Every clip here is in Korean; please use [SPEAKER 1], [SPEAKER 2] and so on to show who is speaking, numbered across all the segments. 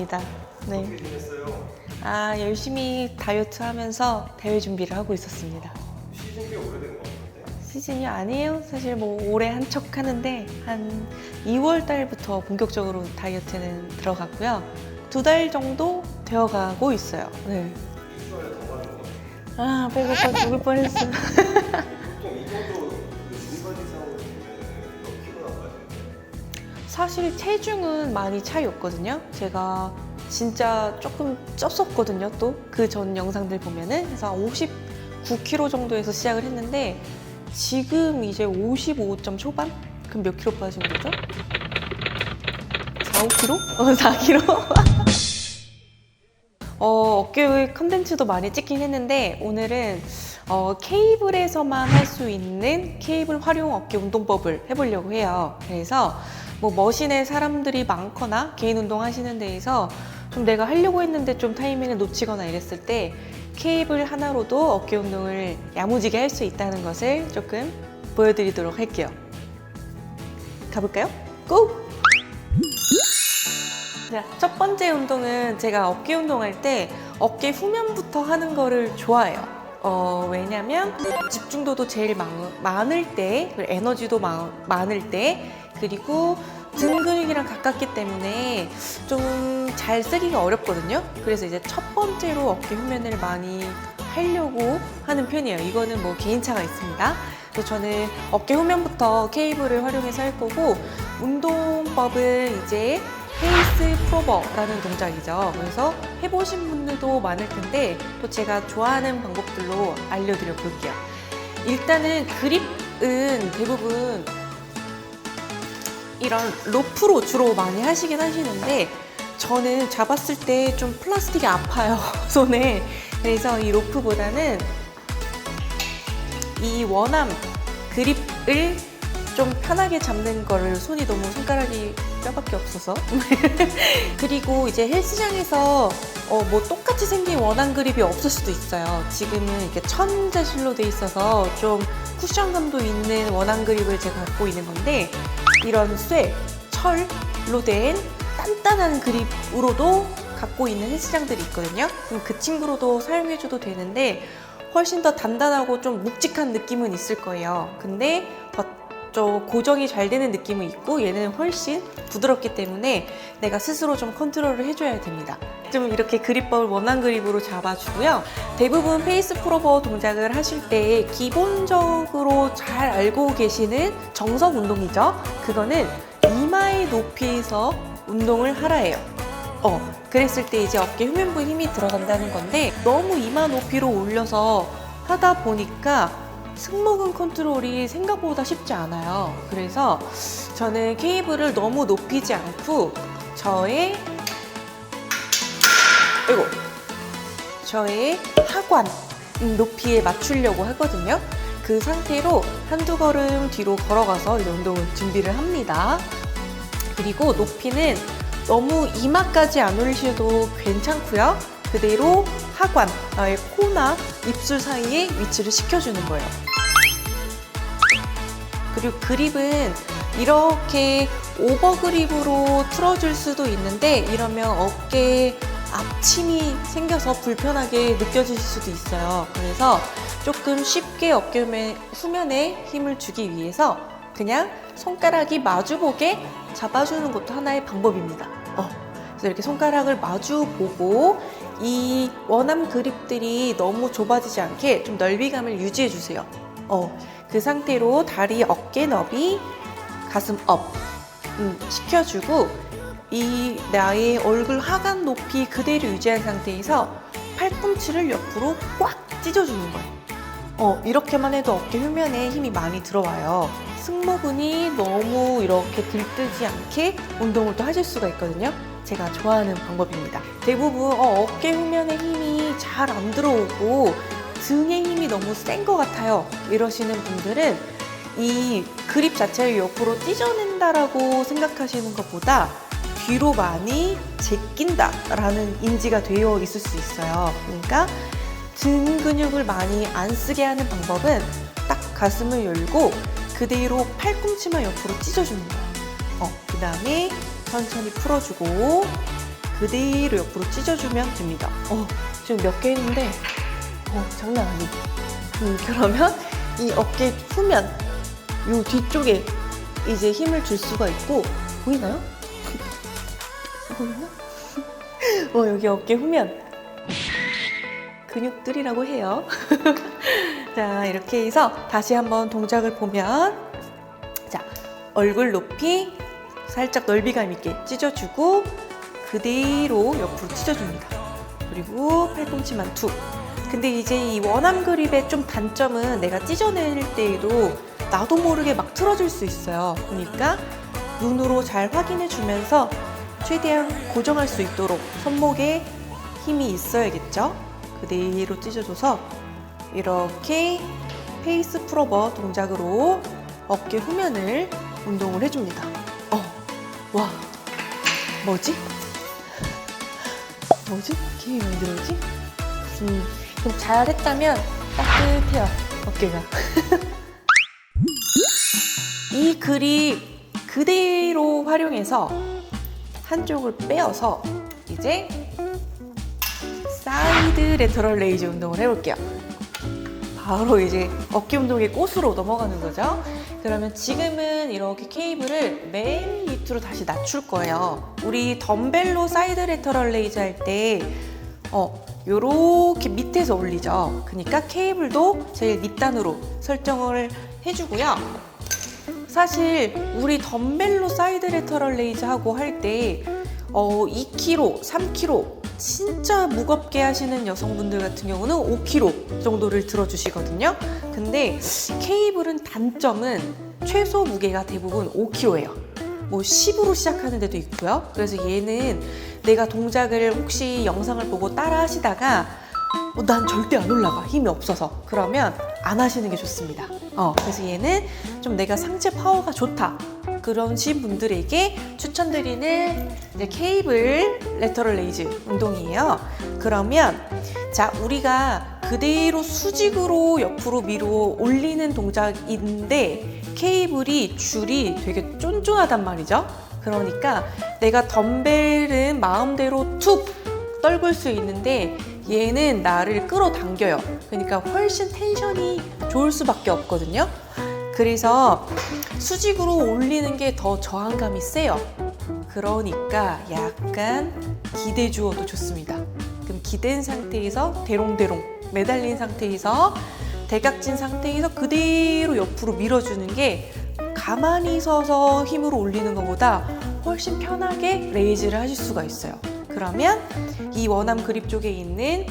[SPEAKER 1] 있습니다. 네.
[SPEAKER 2] 어떻게 지냈어요?
[SPEAKER 1] 열심히 다이어트 하면서 대회 준비를 하고 있었습니다.
[SPEAKER 2] 시즌 꽤 오래된 것 같은데?
[SPEAKER 1] 시즌이 아니에요. 사실 뭐 올해 한 척 하는데 한 2월 달부터 본격적으로 다이어트는 들어갔고요. 2달 정도 되어가고 있어요. 네.
[SPEAKER 2] 일주일에 더 많은 것 같아요.
[SPEAKER 1] 배고파 죽을 뻔했어.
[SPEAKER 2] 보통 이 정도 인바디 사업을 보면 몇 킬로나 빠지는데?
[SPEAKER 1] 사실 체중은 많이 차이 없거든요. 제가 진짜 조금 쪘었거든요. 또 그 전 영상들 보면은 그래서 59kg 정도에서 시작을 했는데 지금 이제 55점 초반? 그럼 몇 킬로 빠진 거죠? 4, 5kg? 4kg? 어깨 컨텐츠도 많이 찍긴 했는데 오늘은 케이블에서만 할 수 있는 케이블 활용 어깨 운동법을 해보려고 해요. 그래서 뭐 머신에 사람들이 많거나 개인 운동 하시는 데에서 좀 내가 하려고 했는데 좀 타이밍을 놓치거나 이랬을 때 케이블 하나로도 어깨 운동을 야무지게 할 수 있다는 것을 조금 보여드리도록 할게요. 가볼까요? 고! 자, 첫 번째 운동은 제가 어깨 운동할 때 어깨 후면부터 하는 거를 좋아해요. 왜냐면 집중도도 제일 많을 때, 그리고 에너지도 많을 때, 그리고 등 근육이랑 가깝기 때문에 좀 잘 쓰기가 어렵거든요. 그래서 이제 첫 번째로 어깨 후면을 많이 하려고 하는 편이에요. 이거는 뭐 개인차가 있습니다. 그래서 저는 어깨 후면부터 케이블을 활용해서 할 거고, 운동법은 이제 페이스 프로버라는 동작이죠. 그래서 해보신 분들도 많을 텐데 또 제가 좋아하는 방법들로 알려드려 볼게요. 일단은 그립은 대부분 이런 로프로 주로 많이 하시긴 하시는데 저는 잡았을 때 좀 플라스틱이 아파요, 손에. 그래서 이 로프보다는 이 원암 그립을 좀 편하게 잡는 거를 손이 너무 손가락이 뼈밖에 없어서 그리고 이제 헬스장에서 뭐 똑같이 생긴 원암 그립이 없을 수도 있어요. 지금은 이렇게 천자실로 돼 있어서 좀 쿠션감도 있는 원암 그립을 제가 갖고 있는 건데 이런 철로 된 단단한 그립으로도 갖고 있는 헬스장들이 있거든요. 그럼 그 친구로도 사용해줘도 되는데 훨씬 더 단단하고 좀 묵직한 느낌은 있을 거예요. 근데 고정이 잘 되는 느낌은 있고 얘는 훨씬 부드럽기 때문에 내가 스스로 좀 컨트롤을 해줘야 됩니다. 좀 이렇게 그립법을 원한 그립으로 잡아주고요. 대부분 페이스 프로버 동작을 하실 때 기본적으로 잘 알고 계시는 정석 운동이죠. 그거는 이마의 높이에서 운동을 하라예요. 그랬을 때 이제 어깨 후면부에 힘이 들어간다는 건데 너무 이마 높이로 올려서 하다 보니까 승모근 컨트롤이 생각보다 쉽지 않아요. 그래서 저는 케이블을 너무 높이지 않고 저의 하관 높이에 맞추려고 하거든요. 그 상태로 한두 걸음 뒤로 걸어가서 이제 운동을 준비를 합니다. 그리고 높이는 너무 이마까지 안 올리셔도 괜찮고요. 그대로 하관, 나의 코나 입술 사이에 위치를 시켜주는 거예요. 그리고 그립은 이렇게 오버 그립으로 풀어줄 수도 있는데 이러면 어깨에 앞침이 생겨서 불편하게 느껴질 수도 있어요. 그래서 조금 쉽게 어깨 후면에 힘을 주기 위해서 그냥 손가락이 마주보게 잡아주는 것도 하나의 방법입니다. 그래서 이렇게 손가락을 마주보고 이 원암 그립들이 너무 좁아지지 않게 좀 넓이감을 유지해 주세요. 그 상태로 다리 어깨 너비, 가슴 업 시켜주고 이 나의 얼굴 하관 높이 그대로 유지한 상태에서 팔꿈치를 옆으로 꽉 찢어주는 거예요. 이렇게만 해도 어깨 후면에 힘이 많이 들어와요. 승모근이 너무 이렇게 들뜨지 않게 운동을 또 하실 수가 있거든요. 제가 좋아하는 방법입니다. 대부분 어깨 후면에 힘이 잘 안 들어오고 등에 힘이 너무 센 것 같아요. 이러시는 분들은 이 그립 자체를 옆으로 찢어낸다라고 생각하시는 것보다 뒤로 많이 제낀다라는 인지가 되어 있을 수 있어요. 그러니까 등 근육을 많이 안 쓰게 하는 방법은 딱 가슴을 열고 그대로 팔꿈치만 옆으로 찢어주는 거예요. 그 다음에 천천히 풀어주고 그대로 옆으로 찢어주면 됩니다. 지금 몇 개 했는데 장난 아니에요. 그러면 이 어깨 후면 요 뒤쪽에 이제 힘을 줄 수가 있고, 보이나요? 보이나? 여기 어깨 후면 근육들이라고 해요. 자, 이렇게 해서 다시 한번 동작을 보면, 자, 얼굴 높이 살짝 넓이감 있게 찢어주고 그대로 옆으로 찢어줍니다. 그리고 팔꿈치만 툭. 근데 이제 이 원암 그립의 좀 단점은 내가 찢어낼 때에도 나도 모르게 막 틀어질 수 있어요. 그러니까 눈으로 잘 확인해 주면서 최대한 고정할 수 있도록 손목에 힘이 있어야겠죠? 그대로 찢어줘서 이렇게 페이스 풀오버 동작으로 어깨 후면을 운동을 해줍니다. 와, 뭐지? 이렇게 만들어지? 그럼 잘했다면 따뜻해요, 어깨가. 이 그립 그대로 활용해서 한쪽을 빼어서 이제 사이드 레터럴 레이즈 운동을 해볼게요. 바로 이제 어깨 운동의 꽃으로 넘어가는 거죠. 그러면 지금은 이렇게 케이블을 맨 밑으로 다시 낮출 거예요. 우리 덤벨로 사이드 레터럴 레이즈 할 때 요렇게 밑에서 올리죠. 그러니까 케이블도 제일 밑단으로 설정을 해주고요. 사실 우리 덤벨로 사이드 레터럴 레이즈 하고 할 때 2kg, 3kg 진짜 무겁게 하시는 여성분들 같은 경우는 5kg 정도를 들어주시거든요. 근데 케이블은 단점은 최소 무게가 대부분 5kg예요. 뭐 10으로 시작하는 데도 있고요. 그래서 얘는 내가 동작을 혹시 영상을 보고 따라 하시다가 난 절대 안 올라가, 힘이 없어서, 그러면 안 하시는 게 좋습니다. 그래서 얘는 좀 내가 상체 파워가 좋다 그러신 분들에게 추천드리는 이제 케이블 레터럴 레이즈 운동이에요. 그러면 자, 우리가 그대로 수직으로 옆으로 밀어 올리는 동작인데 케이블이 줄이 되게 쫀쫀하단 말이죠. 그러니까 내가 덤벨은 마음대로 툭 떨굴 수 있는데 얘는 나를 끌어당겨요. 그러니까 훨씬 텐션이 좋을 수밖에 없거든요. 그래서 수직으로 올리는 게 더 저항감이 세요. 그러니까 약간 기대 주어도 좋습니다. 그럼 기댄 상태에서 대롱대롱 매달린 상태에서 대각진 상태에서 그대로 옆으로 밀어주는 게 가만히 서서 힘으로 올리는 것보다 훨씬 편하게 레이즈를 하실 수가 있어요. 그러면 이 원암 그립 쪽에 있는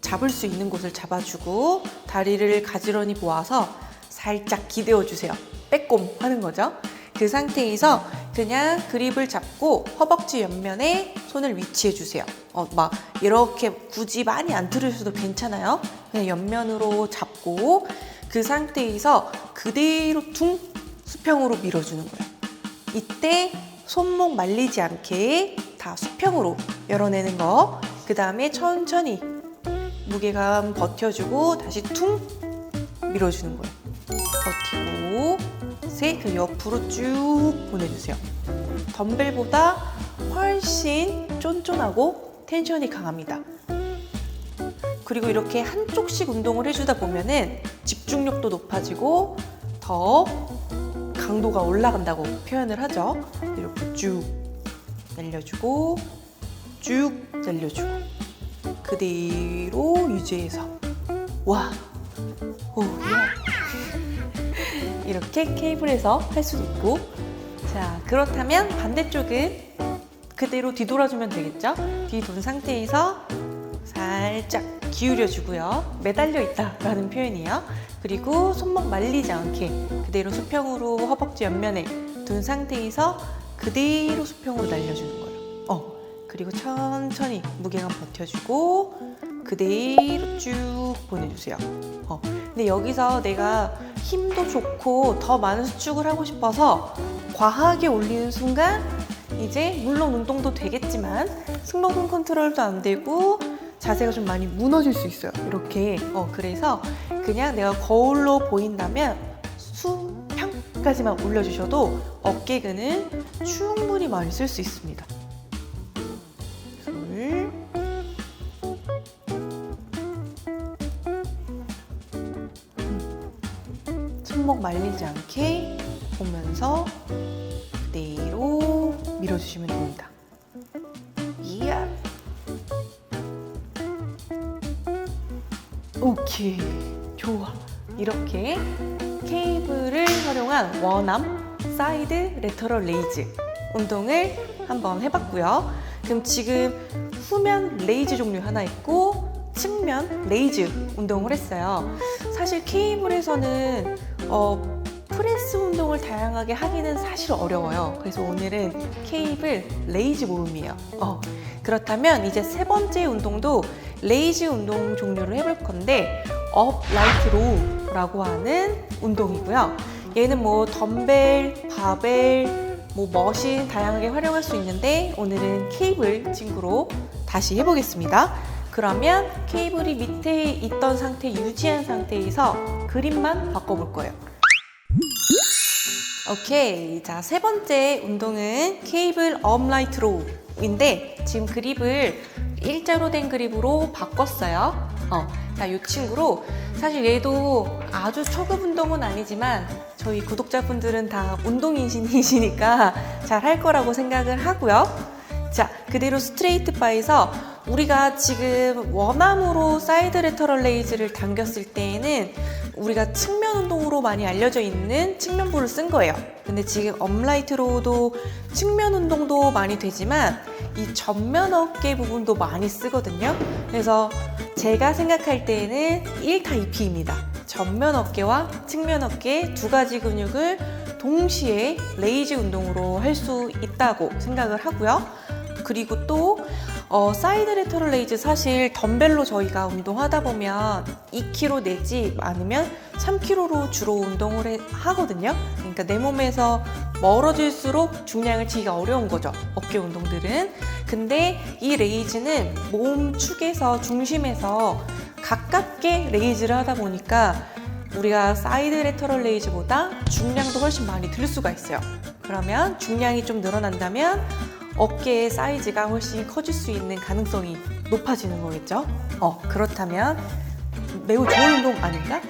[SPEAKER 1] 잡을 수 있는 곳을 잡아주고 다리를 가지런히 모아서 살짝 기대어 주세요. 빼꼼 하는 거죠. 그 상태에서 그냥 그립을 잡고 허벅지 옆면에 손을 위치해 주세요. 막 이렇게 굳이 많이 안 틀으셔도 괜찮아요. 그냥 옆면으로 잡고 그 상태에서 그대로 퉁 수평으로 밀어주는 거예요. 이때 손목 말리지 않게 다 수평으로 열어내는 거. 그 다음에 천천히 무게감 버텨주고 다시 퉁 밀어주는 거예요. 버티고 셋, 옆으로 쭉 보내주세요. 덤벨보다 훨씬 쫀쫀하고 텐션이 강합니다. 그리고 이렇게 한쪽씩 운동을 해주다 보면은 집중력도 높아지고 더 강도가 올라간다고 표현을 하죠. 이렇게 쭉 날려주고 쭉 날려주고 그대로 유지해서 와, 오, 이렇게 케이블에서 할 수도 있고. 자, 그렇다면 반대쪽은 그대로 뒤돌아주면 되겠죠? 뒤돈 상태에서 살짝 기울여주고요. 매달려 있다라는 표현이에요. 그리고 손목 말리지 않게 그대로 수평으로 허벅지 옆면에 둔 상태에서 그대로 수평으로 날려주는 거예요. 그리고 천천히 무게감 버텨주고 그대로 쭉 보내주세요. 근데 여기서 내가 힘도 좋고 더 많은 수축을 하고 싶어서 과하게 올리는 순간 이제 물론 운동도 되겠지만 승모근 컨트롤도 안 되고 자세가 좀 많이 무너질 수 있어요. 이렇게. 그래서 그냥 내가 거울로 보인다면 수평까지만 올려주셔도 어깨근은 충분히 많이 쓸 수 있습니다. 손목 말리지 않게 보면서 그대로 밀어주시면 됩니다. 이야. 오케이, 좋아. 이렇게 케이블을 활용한 원암 사이드 레터럴 레이즈 운동을 한번 해봤고요. 그럼 지금 후면 레이즈 종류 하나 있고 측면 레이즈 운동을 했어요. 사실 케이블에서는 프레스 운동을 다양하게 하기는 사실 어려워요. 그래서 오늘은 케이블 레이즈 모음이에요. 그렇다면 이제 세 번째 운동도 레이즈 운동 종류를 해볼 건데 업 라이트 로우라고 하는 운동이고요. 얘는 뭐 덤벨, 바벨, 뭐 머신 다양하게 활용할 수 있는데 오늘은 케이블 친구로 다시 해보겠습니다. 그러면 케이블이 밑에 있던 상태 유지한 상태에서 그립만 바꿔볼 거예요. 오케이, 자, 세 번째 운동은 케이블 업 라이트 로우인데 지금 그립을 일자로 된 그립으로 바꿨어요. 자, 이 친구로 사실 얘도 아주 초급 운동은 아니지만 저희 구독자분들은 다 운동인신이시니까 잘 할 거라고 생각을 하고요. 자, 그대로 스트레이트 바에서 우리가 지금 원암으로 사이드 레터럴 레이즈를 당겼을 때에는 우리가 측면 운동으로 많이 알려져 있는 측면부를 쓴 거예요. 근데 지금 업라이트 로우도 측면 운동도 많이 되지만 이 전면 어깨 부분도 많이 쓰거든요. 그래서 제가 생각할 때에는 1타 2피입니다. 전면 어깨와 측면 어깨 두 가지 근육을 동시에 레이즈 운동으로 할 수 있다고 생각을 하고요. 그리고 또 사이드 레터럴 레이즈 사실 덤벨로 저희가 운동하다 보면 2kg 내지 많으면 3kg로 주로 운동을 하거든요. 그러니까 내 몸에서 멀어질수록 중량을 치기가 어려운 거죠, 어깨 운동들은. 근데 이 레이즈는 몸 축에서 중심에서 가깝게 레이즈를 하다 보니까 우리가 사이드 레터럴 레이즈보다 중량도 훨씬 많이 들 수가 있어요. 그러면 중량이 좀 늘어난다면 어깨의 사이즈가 훨씬 커질 수 있는 가능성이 높아지는 거겠죠? 그렇다면 매우 좋은 운동 아닌가?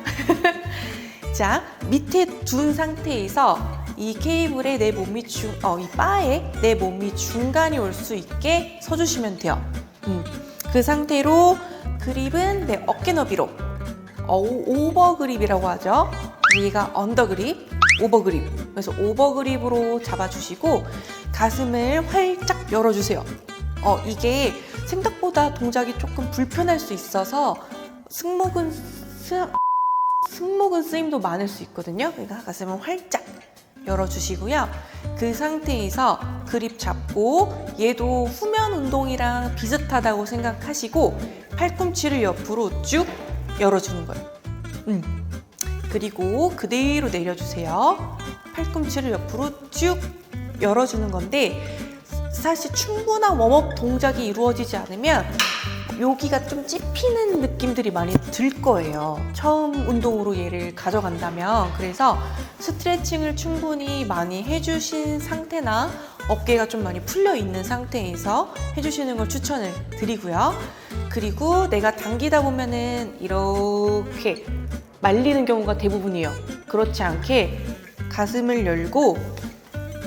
[SPEAKER 1] 자, 밑에 둔 상태에서 이 케이블에 내 몸이 이 바에 내 몸이 중간이 올 수 있게 서주시면 돼요. 그 상태로 그립은 내 어깨 너비로 오버 그립이라고 하죠. 위가 언더 그립, 오버 그립. 그래서 오버 그립으로 잡아주시고 가슴을 활짝 열어주세요. 이게 생각보다 동작이 조금 불편할 수 있어서 승모근 쓰임도 많을 수 있거든요. 그러니까 가슴을 활짝 열어주시고요. 그 상태에서 그립 잡고 얘도 후면 운동이랑 비슷하다고 생각하시고 팔꿈치를 옆으로 쭉 열어주는 거예요. 그리고 그대로 내려주세요. 팔꿈치를 옆으로 쭉 열어주는 건데 사실 충분한 웜업 동작이 이루어지지 않으면 여기가 좀 찝히는 느낌들이 많이 들 거예요. 처음 운동으로 얘를 가져간다면. 그래서 스트레칭을 충분히 많이 해주신 상태나 어깨가 좀 많이 풀려 있는 상태에서 해주시는 걸 추천을 드리고요. 그리고 내가 당기다 보면은 이렇게 말리는 경우가 대부분이에요. 그렇지 않게 가슴을 열고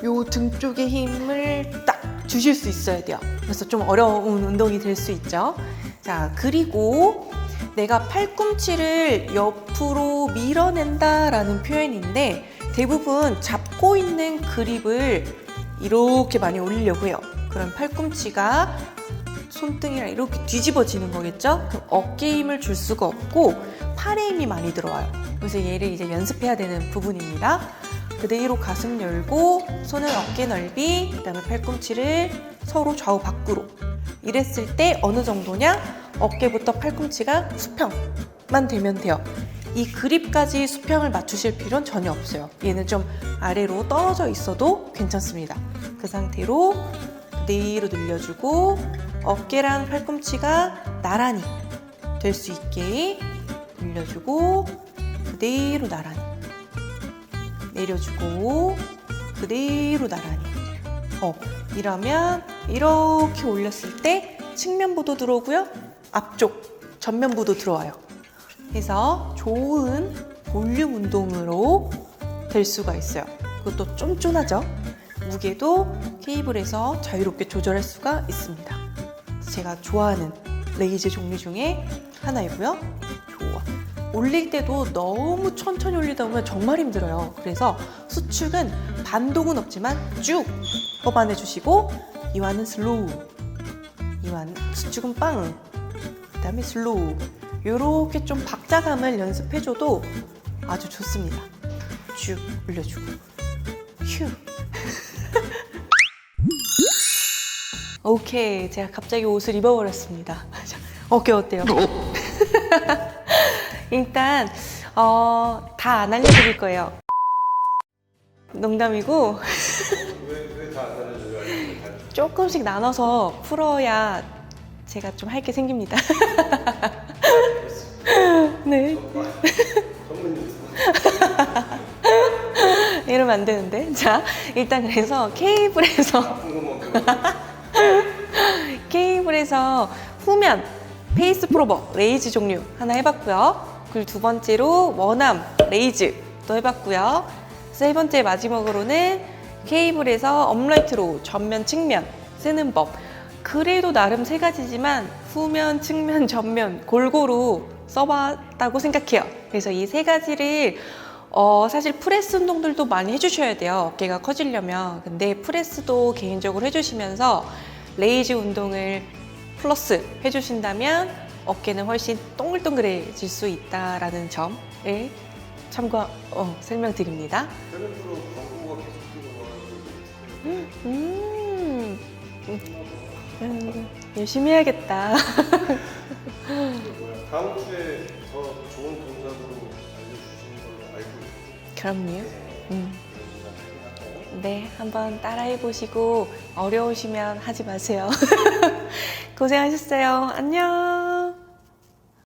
[SPEAKER 1] 요 등 쪽에 힘을 딱 주실 수 있어야 돼요. 그래서 좀 어려운 운동이 될 수 있죠. 자, 그리고 내가 팔꿈치를 옆으로 밀어낸다라는 표현인데 대부분 잡고 있는 그립을 이렇게 많이 올리려고 해요. 그럼 팔꿈치가 손등이랑 이렇게 뒤집어지는 거겠죠? 그럼 어깨에 힘을 줄 수가 없고 팔에 힘이 많이 들어와요. 그래서 얘를 이제 연습해야 되는 부분입니다. 그대로 가슴 열고 손은 어깨 넓이, 그다음에 팔꿈치를 서로 좌우 밖으로. 이랬을 때 어느 정도냐? 어깨부터 팔꿈치가 수평만 되면 돼요. 이 그립까지 수평을 맞추실 필요는 전혀 없어요. 얘는 좀 아래로 떨어져 있어도 괜찮습니다. 그 상태로 그대로 늘려주고 어깨랑 팔꿈치가 나란히 될 수 있게 늘려주고 그대로 나란히 내려주고 그대로 나란히. 이러면 이렇게 올렸을 때 측면부도 들어오고요. 앞쪽 전면부도 들어와요. 그래서 좋은 볼륨 운동으로 될 수가 있어요. 그것도 쫀쫀하죠? 무게도 케이블에서 자유롭게 조절할 수가 있습니다. 제가 좋아하는 레이즈 종류 중에 하나이고요. 좋아. 올릴 때도 너무 천천히 올리다 보면 정말 힘들어요. 그래서 수축은 반동은 없지만 쭉 뽑아내 주시고, 이완은 슬로우, 이완 수축은 빵, 그 다음에 슬로우, 요렇게 좀 박자감을 연습해줘도 아주 좋습니다. 쭉 올려주고 휴. 오케이, 제가 갑자기 옷을 입어버렸습니다. 어깨 어때요? 일단 다 안 알려드릴 거예요. 농담이고
[SPEAKER 2] 왜 다 안 알려줘요?
[SPEAKER 1] 조금씩 나눠서 풀어야 제가 좀 할 게 생깁니다. 네.
[SPEAKER 2] 전문님
[SPEAKER 1] 이러면 안 되는데. 자, 일단 그래서 케이블에서 케이블에서 후면 페이스 프로버 레이즈 종류 하나 해봤고요. 그리고 두 번째로 원암 레이즈 또 해봤고요. 세 번째 마지막으로는 케이블에서 업라이트로 전면 측면 쓰는 법. 그래도 나름 세 가지지만 후면, 측면, 전면 골고루 써봤다고 생각해요. 그래서 이 세 가지를 사실 프레스 운동들도 많이 해주셔야 돼요. 어깨가 커지려면. 근데 프레스도 개인적으로 해주시면서 레이즈 운동을 플러스 해주신다면 어깨는 훨씬 동글동글해질 수 있다라는 점을 설명드립니다.
[SPEAKER 2] 텔레프로 광고가 계속 들어와요.
[SPEAKER 1] 열심히 해야겠다.
[SPEAKER 2] 다음 주에 더 좋은 동작으로 알려주시는 걸로 알고 있어요.
[SPEAKER 1] 그럼요. 네, 한번 따라해보시고 어려우시면 하지 마세요. 고생하셨어요. 안녕.